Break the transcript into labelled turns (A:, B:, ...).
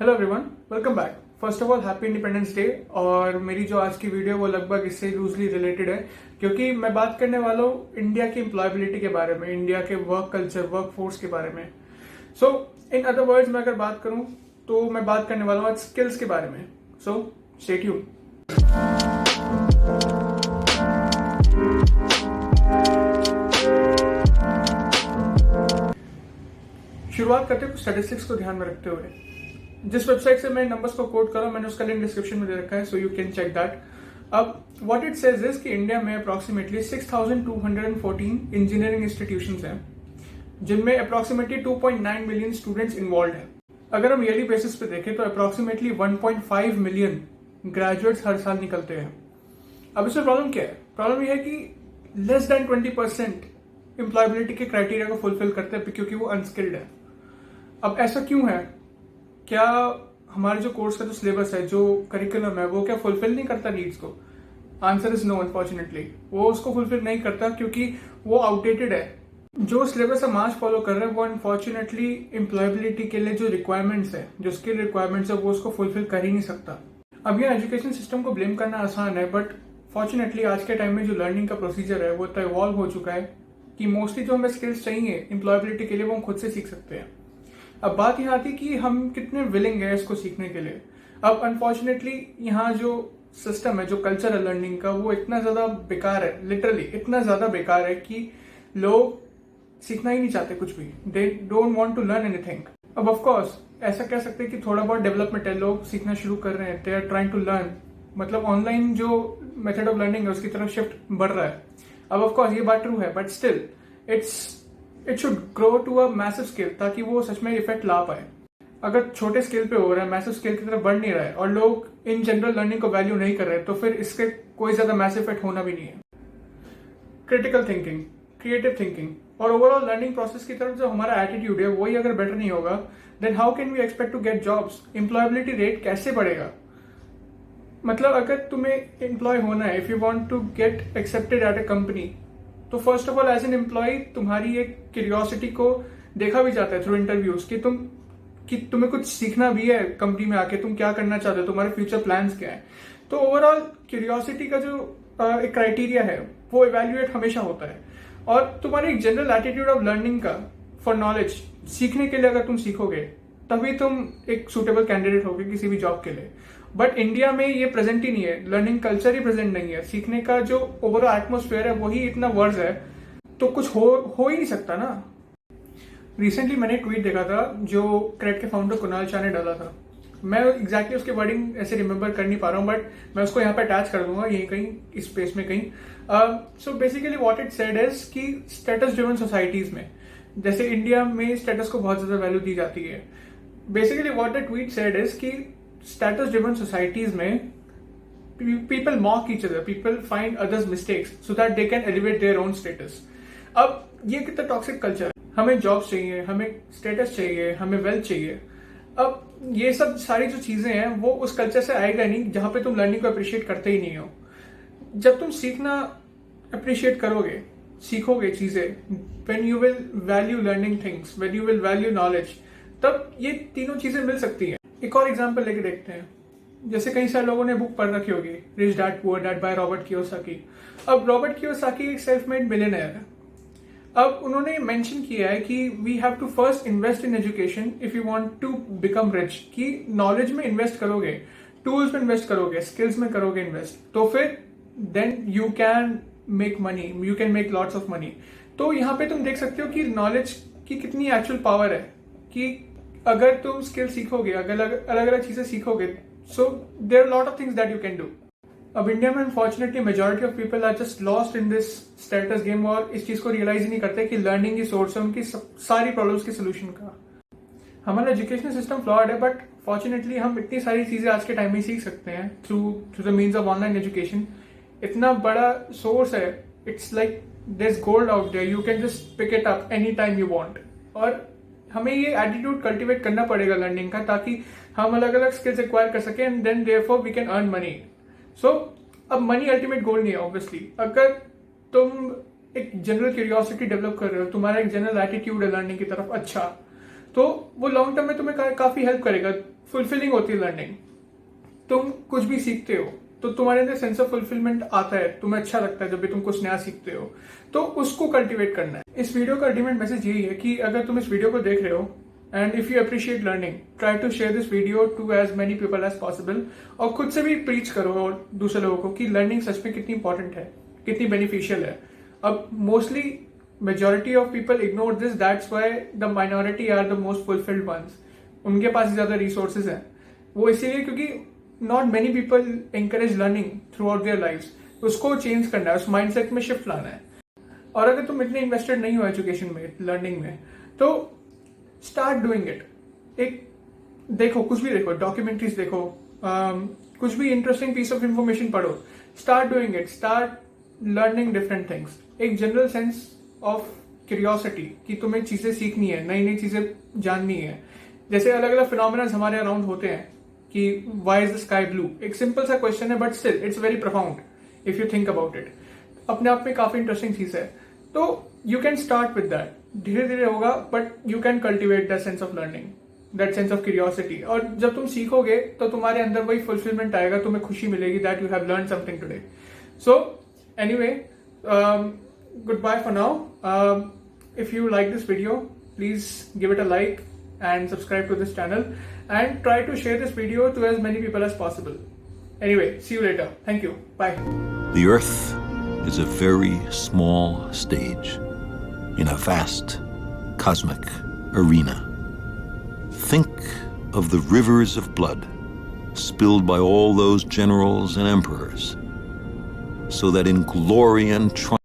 A: Hello everyone, welcome back. First of all happy independence day. और मेरी जो आज की वीडियो वो लगभग इससे लूजली रिलेटेड है, क्योंकि मैं बात करने वाला हूँ इंडिया की एम्प्लॉयबिलिटी के बारे में, इंडिया के वर्क कल्चर, वर्क फोर्स के बारे में। सो इन अदर वर्ड्स मैं अगर बात करूँ तो मैं बात करने वाला हूँ आज स्किल्स के बारे में। So stay tuned. शुरुआत करते हैं स्टैटिस्टिक्स को ध्यान में रखते हुए। जिस वेबसाइट से मैं नंबर्स को कोट कर रहा हूं, मैंने उसका लिंक डिस्क्रिप्शन में दे रखा है, so you can check that. अब व्हाट इट सेज इज कि इंडिया में अप्रोक्सीमेटली 6,214 इंजीनियरिंग इंस्टीट्यूशंस हैं, जिनमें अप्रोक्सीमेटली 2.9 मिलियन स्टूडेंट्स इन्वॉल्व हैं। अगर हम ईयरली बेसिस पे देखें तो अप्रोक्सीमेटली 1.5 मिलियन ग्रेजुएट्स हर साल निकलते हैं। अब इसमें प्रॉब्लम क्या है? प्रॉब्लम यह है कि लेस देन 20% एम्प्लॉयबिलिटी के क्राइटेरिया को फुलफिल करते हैं, क्योंकि वो अनस्किल्ड है। अब ऐसा क्यों है? क्या हमारे जो कोर्स का जो सिलेबस है, जो करिकुलम है, वो क्या फुलफिल नहीं करता नीड्स को? Answer is no. अनफॉर्चुनेटली वो उसको फुलफिल नहीं करता, क्योंकि वो आउटडेटेड है। जो सिलेबस हम आज फॉलो कर रहे हैं वो अनफॉर्चुनेटली एम्प्लॉयबिलिटी के लिए जो रिक्वायरमेंट्स है, जो स्किल रिक्वायरमेंट्स है, वो उसको फुलफिल कर ही नहीं सकता। अब ये एजुकेशन सिस्टम को ब्लेम करना आसान है, बट फॉर्चुनेटली आज के टाइम में जो लर्निंग का प्रोसीजर है वो इतना इवॉल्व हो चुका है कि मोस्टली जो हमें स्किल्स चाहिए एम्प्लॉयबिलिटी के लिए वो हम खुद से सीख सकते हैं। अब बात यहाँ आती कि हम कितने विलिंग है इसको सीखने के लिए। अब अनफॉर्चुनेटली यहाँ जो सिस्टम है, जो कल्चर है लर्निंग का, वो इतना ज्यादा बेकार है, लिटरली इतना ज्यादा बेकार है कि लोग सीखना ही नहीं चाहते कुछ भी। They don't want to learn anything. अब ऑफ कोर्स ऐसा कह सकते हैं कि थोड़ा बहुत डेवलपमेंट है, लोग सीखना शुरू कर रहे हैं, they are trying to learn, मतलब ऑनलाइन जो मेथड ऑफ लर्निंग है उसकी तरफ शिफ्ट बढ़ रहा है। अब ऑफ कोर्स ये बात ट्रू है, but still it should grow to a massive scale, ताकि वो सच में इफेक्ट ला पाए। अगर छोटे स्केल पे हो रहा है, मैसिव स्केल की तरफ बढ़ नहीं रहा है, और लोग इन जनरल लर्निंग को वैल्यू नहीं कर रहे, तो फिर इसके कोई ज्यादा मैसिव इफेक्ट होना भी नहीं है। क्रिटिकल थिंकिंग, क्रिएटिव थिंकिंग और ओवरऑल लर्निंग प्रोसेस की तरफ जो हमारा एटीट्यूड है वही अगर बेटर नहीं होगा, then how can we expect to get jobs? Employability rate कैसे बढ़ेगा? मतलब अगर तुम्हें एम्प्लॉय होना है, if you want to get accepted at a company, तो first of all as an employ तुम्हारी एक क्यूरियोसिटी को देखा भी जाता है थ्रू इंटरव्यूज कि तुम्हें कुछ सीखना भी है कंपनी में आके, तुम क्या करना चाहते हो, तुम्हारे फ्यूचर प्लान्स क्या है। तो ओवरऑल क्यूरियोसिटी का जो एक क्राइटेरिया है वो इवेल्युएट हमेशा होता है। और तुम्हारी एक जनरल एटीट्यूड ऑफ लर्निंग का, फॉर नॉलेज, सीखने के लिए अगर तुम सीखोगे तभी तुम एक सुटेबल कैंडिडेट होगे किसी भी जॉब के लिए। बट इंडिया में ये प्रेजेंट ही नहीं है, लर्निंग कल्चर ही प्रेजेंट नहीं है, सीखने का जो ओवरऑल एटमोस्फेयर है वही इतना वर्स है, तो कुछ हो ही नहीं सकता ना। रिसेंटली मैंने ट्वीट देखा था जो क्रेड के फाउंडर कुणाल शाह ने डाला था। मैं एग्जैक्टली उसके वर्डिंग ऐसे रिमेंबर कर नहीं पा रहा हूँ, बट मैं उसको यहाँ पे अटैच कर दूंगा, यहीं कहीं इस स्पेस में कहीं। So basically what it said is कि स्टेटस ड्रिवन सोसाइटीज में, जैसे इंडिया में स्टेटस को बहुत ज्यादा वैल्यू दी जाती है। Basically what the tweet said is कि स्टेटस ड्रिवन सोसाइटीज में people mock each other, people find others mistakes so that they can elevate their own status. अब ये कितना टॉक्सिक कल्चर है। हमें जॉब चाहिए, हमें स्टेटस चाहिए, हमें वेल्थ चाहिए। अब ये सब सारी जो चीजें हैं वो उस कल्चर से आएगा नहीं जहां पे तुम लर्निंग को अप्रिशिएट करते ही नहीं हो। जब तुम सीखना अप्रिशिएट करोगे, सीखोगे चीजें, when you will value learning things, when you will value knowledge, तब ये तीनों चीजें मिल सकती हैं। एक और एग्जांपल लेके देखते हैं। जैसे कई सारे लोगों ने बुक पढ़ रखी होगी, rich dad poor dad by Robert Kiyosaki. अब रॉबर्ट कियोसाकी एक सेल्फ मेड मिलियनेयर है। अब उन्होंने मेंशन किया है कि we have to first invest in education if you want to become rich, कि नॉलेज में इन्वेस्ट करोगे, टूल्स में इन्वेस्ट करोगे, स्किल्स में करोगे इन्वेस्ट, तो फिर then you can make money, you can make lots of money. तो यहाँ पे तुम देख सकते हो कि नॉलेज की कितनी एक्चुअल पावर है, कि अगर तुम स्किल सीखोगे, अगर अलग अलग चीजें सीखोगे, so there are a lot of things that you can do. अब इंडिया में unfortunately majority of people are just lost in this status game, और इस चीज को रियलाइज ही नहीं करते कि लर्निंग की सोर्स है उनकी सारी प्रॉब्लम्स के सोल्यूशन का। हमारा एजुकेशन सिस्टम फ्लॉड है, बट फॉर्चुनेटली हम इतनी सारी चीजें आज के टाइम में सीख सकते हैं through the means of online education. इतना बड़ा सोर्स है, it's like there is gold out there, you can just pick it up any time you want. और हमें ये एटीट्यूड कल्टिवेट करना पड़ेगा लर्निंग का, ताकि हम अलग अलग स्किल्स एक्वायर कर सकें, and then therefore we can earn money. So अब मनी अल्टीमेट गोल नहीं है ऑब्वियसली। अगर तुम एक जनरल क्यूरियोसिटी डेवलप कर रहे हो, तुम्हारा एक जनरल एटीट्यूड है लर्निंग की तरफ अच्छा, तो वो लॉन्ग टर्म में तुम्हें काफी हेल्प करेगा. फुलफिलिंग होती है लर्निंग. तुम कुछ भी सीखते हो तो तुम्हारे अंदर सेंस ऑफ फुलफिलमेंट आता है, तुम्हें अच्छा लगता है जब भी तुम कुछ नया सीखते हो, तो उसको कल्टीवेट करना है. इस वीडियो का अल्टीमेट मैसेज यही है कि अगर तुम इस वीडियो को देख रहे हो and if you appreciate learning, try to share this video to as many people as possible. और खुद से भी प्रीच करो और दूसरे लोगों को कि लर्निंग सच में कितनी इंपॉर्टेंट है, कितनी बेनिफिशियल है. अब mostly majority of people ignore this, that's why the minority are the most fulfilled ones. उनके पास ज्यादा रिसोर्सेज हैं. वो इसीलिए क्योंकि not many people encourage learning throughout their life. उसको चेंज करना है, उस माइंडसेट में शिफ्ट लाना है. और अगर तुम इतने इन्वेस्टेड नहीं हो एजुकेशन में, लर्निंग में, तो स्टार्ट डूइंग इट. एक देखो, कुछ भी देखो, डॉक्यूमेंट्रीज देखो, कुछ भी इंटरेस्टिंग पीस ऑफ इंफॉर्मेशन पढ़ो. Start doing it, start learning different things. एक जनरल सेंस ऑफ क्यूरियोसिटी कि तुम्हें चीजें सीखनी है, नई नई चीजें जाननी है. जैसे अलग अलग फिनोमिना हमारे अराउंड होते हैं कि why is the sky blue. एक सिंपल सा क्वेश्चन है but still it's very profound if you think about it. अपने आप में काफी इंटरेस्टिंग चीज है. तो you can start with that. धीरे धीरे होगा but you can cultivate that sense of learning, that sense of curiosity. और जब तुम सीखोगे तो तुम्हारे अंदर वही फुलफिलमेंट आएगा, तुम्हें खुशी मिलेगी that you have learn something today. So anyway, goodbye for now. If you like this video, please give it a like and subscribe to this channel and try to share this video to as many people as possible. Anyway, see you later. Thank you. Bye.
B: The Earth is a very small stage in a vast cosmic arena. Think of the rivers of blood spilled by all those generals and emperors, so that in glory and triumph